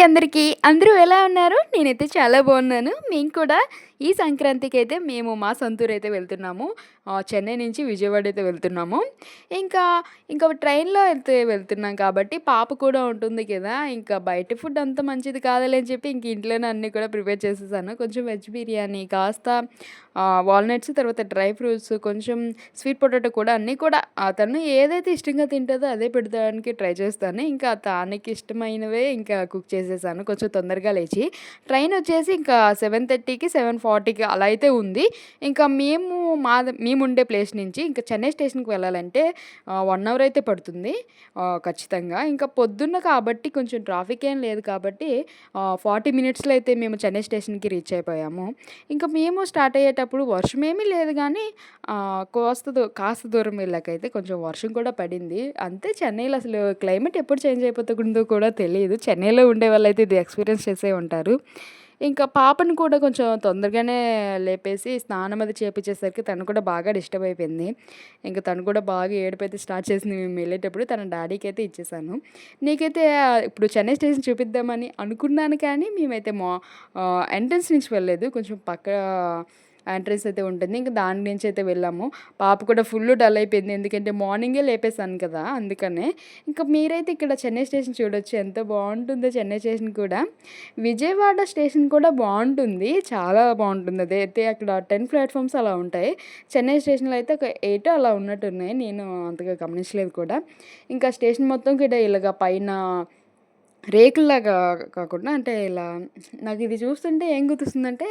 అందరికీ. అందరూ ఎలా ఉన్నారు? నేనైతే చాలా బాగున్నాను. మేము కూడా ఈ సంక్రాంతికైతే మేము మా సొంతూరైతే వెళ్తున్నాము. చెన్నై నుంచి విజయవాడ అయితే వెళ్తున్నాము. ఇంకా, ఇంకా ట్రైన్‌లో అయితే వెళ్తున్నాం కాబట్టి పాప కూడా ఉంటుంది కదా! ఇంకా బయట ఫుడ్ అంత మంచిది కాదులే అని చెప్పి ఇంక ఇంట్లోనే అన్నీ కూడా ప్రిపేర్ చేసేసాను. కొంచెం వెజ్ బిర్యానీ, కాస్త వాల్‌నట్స్, తర్వాత డ్రై ఫ్రూట్స్, కొంచెం స్వీట్ పొటాటో కూడా అన్నీ కూడా తను ఏదైతే ఇష్టంగా తింటదో అదే పెడతానికి ట్రై చేస్తాను. ఇంకా తనకి ఇష్టమైనవే ఇంకా కుక్ చేసేసాను కొంచెం తొందరగా లేచి. ట్రైన్ వచ్చేసి ఇంకా 7:30కి, 7:40కి అలా అయితే ఉంది. ఇంకా మేముండే ప్లేస్ నుంచి ఇంకా చెన్నై స్టేషన్‌కి వెళ్ళాలంటే 1 అవర్ అయితే పడుతుంది ఖచ్చితంగా. ఇంకా పొద్దున్న కాబట్టి కొంచెం ట్రాఫిక్ ఏం లేదు కాబట్టి 40 మినిట్స్‌లో అయితే మేము చెన్నై స్టేషన్‌కి రీచ్ అయిపోయాము. ఇంకా మేము స్టార్ట్ అయ్యేటప్పుడు వర్షమేమీ లేదు గానీ కాస్త దూరం వెళ్ళాకైతే కొంచెం వర్షం కూడా పడింది. అంతే చెన్నైలో అసలు క్లైమేట్ ఎప్పుడు చేంజ్ అయిపోతుందో కూడా తెలీదు. చెన్నైలో ఉండే వాళ్ళైతే ఇది ఎక్స్‌పీరియన్స్ చేసే ఉంటారు. ఇంకా పాపను కూడా కొంచెం తొందరగానే లేపేసి స్నానం అది చేపిచ్చేసరికి తను కూడా బాగా డిస్టర్బ్ అయిపోయింది. ఇంక తను కూడా బాగా ఏడుపైతే స్టార్ట్ చేసింది మేము వెళ్ళేటప్పుడు. తన డాడీకైతే ఇచ్చేసాను. నీకైతే ఇప్పుడు చెన్నై స్టేషన్ చూపిద్దామని అనుకున్నాను కానీ మేమైతే ఎంట్రన్స్ నుంచి వెళ్ళలేదు. కొంచెం పక్క ఎంట్రన్స్ అయితే ఉంటుంది. ఇంక దాని నుంచి అయితే వెళ్ళాము. పాప కూడా ఫుల్లు డల్ అయిపోయింది. ఎందుకంటే మార్నింగే లేపేసాను కదా! అందుకనే. ఇంకా మీరైతే ఇక్కడ చెన్నై స్టేషన్ చూడొచ్చు. ఎంత బావుంటుందో చెన్నై స్టేషన్ కూడా. విజయవాడ స్టేషన్ కూడా బావుంటుంది. చాలా బావుంటుంది. అదైతే అక్కడ 10 ప్లాట్‌ఫార్మ్స్ అలా ఉంటాయి. చెన్నై స్టేషన్‌లో అయితే ఒక 8 అలా ఉన్నట్టున్నాయి. నేను అంతగా గమనించలేదు కూడా. ఇంకా స్టేషన్ మొత్తం కూడా ఇలాగ పైన రేకుల్లాగా కాకుండా అంటే ఇలా నాకిది చూస్తుంటే ఏం గుర్తొస్తుందంటే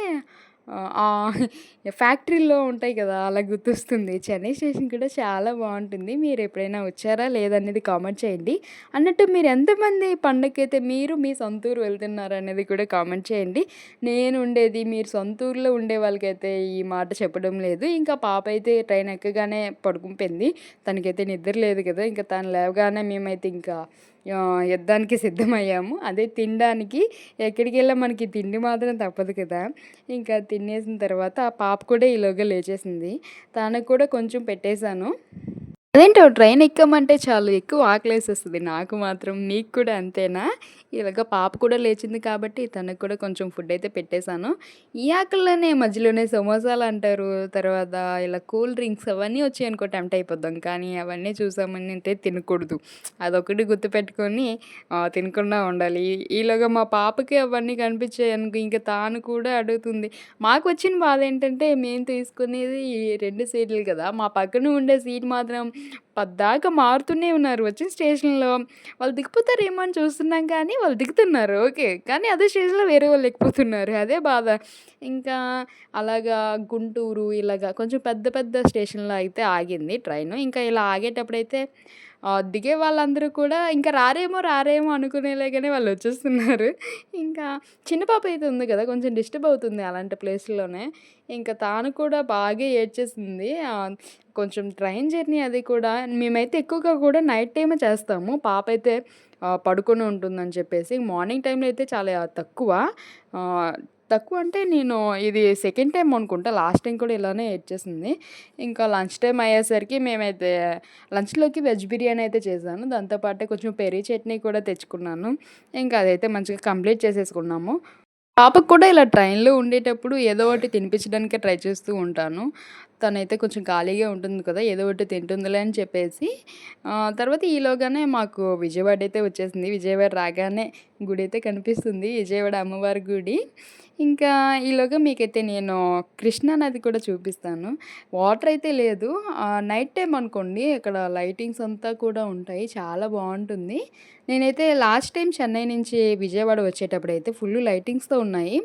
ఫ్యాక్టరీలో ఉంటాయి కదా! అలా గుర్తొస్తుంది. చెన్నై స్టేషన్ కూడా చాలా బావుంటుంది. మీరెప్పుడైనా వచ్చారా లేదా అనేది కామెంట్ చేయండి. అన్నట్టు మీరు ఎంతమంది పండగకైతే మీరు మీ సొంత ఊరు వెళ్తున్నారనేది కూడా కామెంట్ చేయండి. నేను ఉండేది మీరు సొంత ఊర్లో ఉండే వాళ్ళకైతే ఈ మాట చెప్పడం లేదు. ఇంకా పాప అయితే ట్రైన్ ఎక్కగానే పడుకొని పోయింది. తనకైతే నిద్ర లేదు కదా! ఇంకా తను లేవగానే మేమైతే ఇంకా యుద్ధానికి సిద్ధమయ్యాము. అదే తినడానికి ఎక్కడికెళ్ళినా మనకి తిండి మాత్రం తప్పదు కదా! ఇంకా తినేసిన తర్వాత పాప కూడా ఈలోగా లేచేసింది. తనకు కూడా కొంచెం పెట్టేసాను. అదేంటో ట్రైన్ ఎక్కామంటే చాలు ఎక్కువ ఆకలేసేస్తది నాకు మాత్రం. నీకు కూడా అంతేనా? ఇలాగ పాప కూడా లేచింది కాబట్టి తనకు కూడా కొంచెం ఫుడ్ అయితే పెట్టేసాను. ఈ ఆకలిలోనే మధ్యలోనే సమోసాలంటారు, తర్వాత ఇలా కూల్ డ్రింక్స్ అవన్నీ వచ్చాయనుకో టెంప్ట్ అయిపోద్దాం. కానీ అవన్నీ చూసామని అంటే తినకూడదు. అదొకటి గుర్తుపెట్టుకొని తినకుండా ఉండాలి. ఈలోగా మా పాపకి అవన్నీ కనిపించాయనుకో ఇంక తాను కూడా అడుగుతుంది. మాకొచ్చిన బాధేంటంటే మేము తీసుకునేది 2 సీట్లు కదా! మా పక్కన ఉండే సీట్ మాత్రం పద్దాక మారుతూనే ఉన్నారు. వచ్చిన స్టేషన్‌లో వాళ్ళు దిగిపోతారేమో అని చూస్తున్నాం కానీ వాళ్ళు దిగుతున్నారు. ఓకే. కానీ అదే స్టేషన్‌లో వేరే వాళ్ళు ఎక్కిపోతున్నారు. అదే బాధ. ఇంకా అలాగా గుంటూరు ఇలాగా కొంచెం పెద్ద పెద్ద స్టేషన్‌లో అయితే ఆగింది ట్రైను. ఇంకా ఇలా ఆగేటప్పుడైతే దిగే వాళ్ళందరూ కూడా ఇంకా రారేమో అనుకునేలాగానే వాళ్ళొచ్చేస్తున్నారు. ఇంకా చిన్న పాప అయితే ఉంది కదా! కొంచెం డిస్టర్బ్ అవుతుంది అలాంటి ప్లేస్‌ల్లోనే. ఇంకా తాను కూడా బాగా ఏడ్చేసింది. కొంచెం ట్రైన్ జర్నీ అది కూడా మేమైతే ఎక్కువగా కూడా నైట్ టైమే చేస్తాము. పాపైతే పడుకొని ఉంటుందని చెప్పేసి. మార్నింగ్ టైమ్‌లో అయితే చాలా తక్కువ. ఆహ్, తక్కువ అంటే నేను ఇది సెకండ్ టైమ్ అనుకుంటా. లాస్ట్ టైమ్ కూడా ఇలానే ఏడ్చేసింది. ఇంకా లంచ్ టైమ్ అయ్యేసరికి మేమైతే లంచ్‌లోకి వెజ్ బిర్యానీ అయితే చేశాను. దాంతో పాటే కొంచెం పెరి చట్నీ కూడా తెచ్చుకున్నాను. ఇంకా అదైతే మంచిగా కంప్లీట్ చేసేసుకున్నాము. పాపకు కూడా ఇలా ట్రైన్‌లో ఉండేటప్పుడు ఏదో ఒకటి తినిపించడానికే ట్రై చేస్తూ ఉంటాను. తనైతే కొంచెం ఖాళీగా ఉంటుంది కదా! ఏదో ఒకటి తింటుందిలే అని చెప్పేసి తర్వాత ఈలోగానే మాకు విజయవాడ అయితే వచ్చేసింది. విజయవాడ రాగానే గుడైతే కనిపిస్తుంది. విజయవాడ అమ్మవారి గుడి. ఇంకా ఈలోగా మీకైతే నేను కృష్ణా నది కూడా చూపిస్తాను. వాటర్ అయితే లేదు. నైట్ టైమ్ అనుకోండి అక్కడ లైటింగ్స్ అంతా కూడా ఉంటాయి. చాలా బావుంటుంది. నేనైతే లాస్ట్ టైమ్ చెన్నై నుంచి విజయవాడ వచ్చేటప్పుడైతే ఫుల్లు లైటింగ్స్‌తో ఉన్నాయి.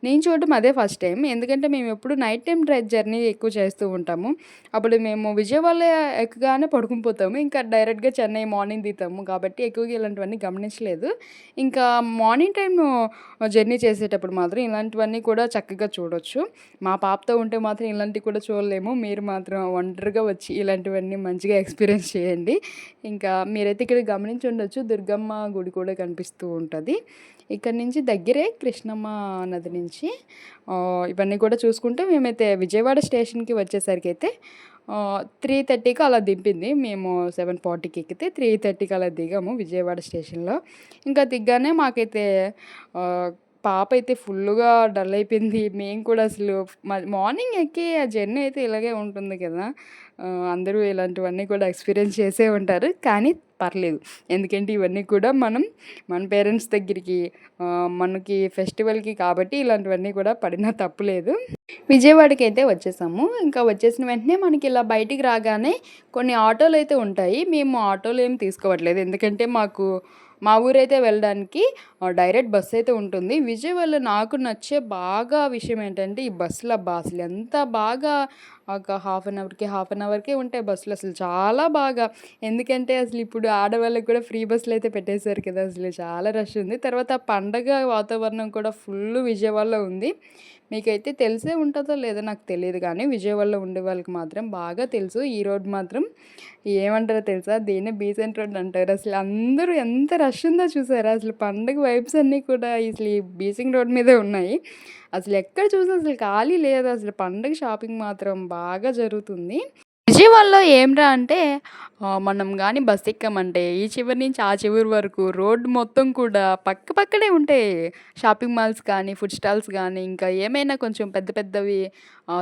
నేను చూడడం అదే ఫస్ట్ టైమ్. ఎందుకంటే మేమెప్పుడు నైట్ టైమ్ జర్నీ ఎక్కువ చేస్తూ ఉంటాము. అప్పుడు మేము విజయవాడ ఎక్కగానే పడుకొని పోతాము. ఇంకా డైరెక్ట్‌గా చెన్నై మార్నింగ్ దిగుతాము. కాబట్టి ఎక్కువగా ఇలాంటివన్నీ గమనించలేదు. ఇంకా మార్నింగ్ టైము జర్నీ చేసేటప్పుడు మాత్రం ఇలాంటివన్నీ కూడా చక్కగా చూడొచ్చు. మా పాపతో ఉంటే మాత్రం ఇలాంటివి కూడా చూడలేము. మీరు మాత్రం ఒంటరిగా వచ్చి ఇలాంటివన్నీ మంచిగా ఎక్స్‌పీరియన్స్ చేయండి. ఇంకా మీరైతే ఇక్కడ గమనించి ఉండొచ్చు దుర్గమ్మ గుడి కూడా కనిపిస్తూ ఉంటది. ఇక్కడి నుంచి దగ్గరే కృష్ణమ్మ నది నుంచి ఇవన్నీ కూడా చూసుకుంటే మేమైతే విజయవాడ స్టేషన్‌కి వచ్చేసరికైతే 3:30కి అలా దింపింది. మేము 7:40కి ఎక్కితే 3:30కి అలా దిగాము విజయవాడ స్టేషన్‌లో. ఇంకా దిగ్గానే మాకైతే ఆహ్, పాప అయితే ఫుల్లుగా డల్ అయిపోయింది. మేము కూడా అసలు మార్నింగ్ ఎక్కి ఆ జర్నీ అయితే ఇలాగే ఉంటుంది కదా! అందరూ ఇలాంటివన్నీ కూడా ఎక్స్‌పీరియన్స్ చేసే ఉంటారు. కానీ పర్లేదు. ఎందుకంటే ఇవన్నీ కూడా మన పేరెంట్స్ దగ్గరికి మనకి ఫెస్టివల్‌కి కాబట్టి ఇలాంటివన్నీ కూడా పడినా తప్పులేదు. విజయవాడకైతే వచ్చేసాము. ఇంకా వచ్చేసిన వెంటనే మనకి ఇలా బయటికి రాగానే కొన్ని ఆటోలైతే ఉంటాయి. మేము ఆటోలు ఏమి తీసుకోవట్లేదు. ఎందుకంటే మా ఊరైతే వెళ్ళడానికి డైరెక్ట్ బస్ అయితే ఉంటుంది. విజయవాడలో నాకు నచ్చే బాగా విషయం ఏంటంటే ఈ బస్సులబ్బా! అసలు ఎంత బాగా ఒక హాఫ్ అన్ అవర్‌కే ఉంటాయి బస్సులు అసలు చాలా బాగా. ఎందుకంటే అసలు ఇప్పుడు ఆడవాళ్ళకి కూడా ఫ్రీ బస్సులైతే పెట్టేశారు కదా! అసలు చాలా రష్ ఉంది. తర్వాత పండగ వాతావరణం కూడా ఫుల్లు విజయవాడలో ఉంది. మీకైతే తెలిసే ఉంటదో లేదో నాకు తెలీదు గానీ, విజయవాడలో ఉండే వాళ్ళకి మాత్రం బాగా తెలుసు. ఈ రోడ్ మాత్రం ఏమంటారో తెలుసా? దీన్నే బీసెంట్ రోడ్ అంటారు. అసలు అందరూ ఎంత రష్ ఉందో చూసారా? అసలు పండగ వైబ్స్ అన్నీ కూడా అసలు ఈ బీసింగ్ రోడ్ మీదే ఉన్నాయి. అసలు ఎక్కడ చూసినా అసలు ఖాళీ లేదు. అసలు పండగ షాపింగ్ మాత్రం బాగా జరుగుతుంది. విజయవాడలో ఏంరా అంటే మనం గాని బస్ ఎక్కామంటే ఈ చివరి నుంచి ఆ చివరి వరకు రోడ్డు మొత్తం కూడా పక్కనే ఉంటాయి. షాపింగ్ మాల్స్ కానీ, ఫుడ్ స్టాల్స్ గానీ, ఇంకా ఏమైనా కొంచెం పెద్ద పెద్దవి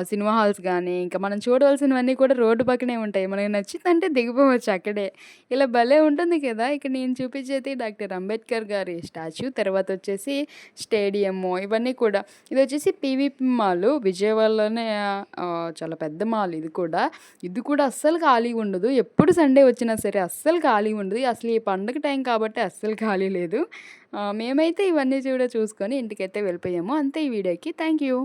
సినిమా హాల్స్ గానీ, ఇంకా మనం చూడవలసినవన్నీ కూడా రోడ్డు పక్కనే ఉంటాయి. మనకి నచ్చిందంటే దిగిపోవచ్చు అక్కడే. ఇలా భలే ఉంటుంది కదా! ఇక్కడ నేను చూపించేది డాక్టర్ అంబేద్కర్ గారి స్టాచ్యూ, తర్వాతొచ్చేసి స్టేడియము ఇవన్నీ కూడా. ఇదొచ్చేసి పీవీపీ మాలు విజయవాడలోనే చాలా పెద్ద మాల్ ఇది కూడా. ఇది కూడా అస్సలు ఖాళీగా ఉండదు. ఎప్పుడు సండే వచ్చినా సరే అస్సలు ఖాళీగా ఉండదు. అసలు ఈ పండగ టైం కాబట్టి అస్సలు ఖాళీ లేదు. మేమైతే ఇవన్నీ చూసుకొని ఇంటికైతే వెళ్ళిపోయాము. అంతే ఈ వీడియోకి. Thank you.